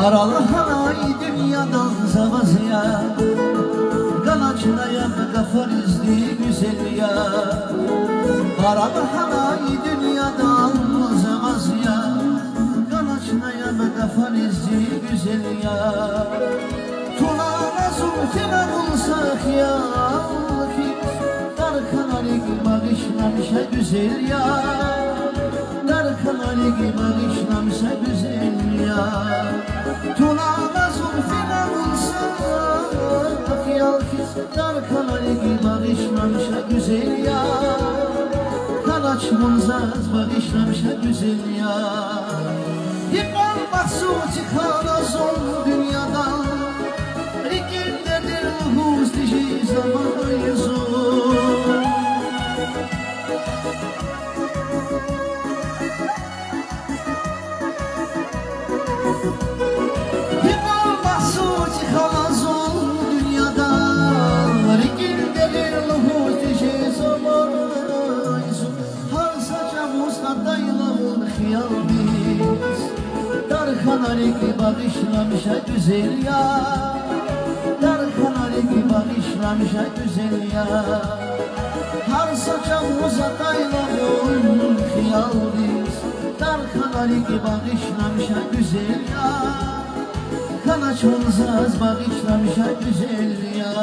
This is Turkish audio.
Aralıhanay dünyadan zavazıya, Kanaçlayan kafarizli güzel ya. Aralıhanay dünyadan zavazıya, Kanaçlayan kafarizli güzel ya. Tunana zulfine bulsak ya ki, Darkanalik bağışlamışa güzel ya. Darkanalik bağışlamışa güzel ya. Tunana zulfine bulsak ya ki, Darkanalik bağışlamışa güzel ya. Kalaç munzaz bağışlamışa güzel ya. Yıkan mahsuci kalazon dünyadan, Rikindedir ruhuz dişi zamanıyızun. Yıkan mahsuci kalazon dünyadan, Rikindedir ruhuz dişi zamanıyızun. Har saçamuz adaylamın hiyalbiz, Darkanalik bağışlamışa güzel ya. Darkanalik bağışlamışa güzel ya. Har saçamıza daylamın hiyal biz, Darkanalik bağışlamışa güzel ya. Kanaçımıza bağışlamışa güzel ya.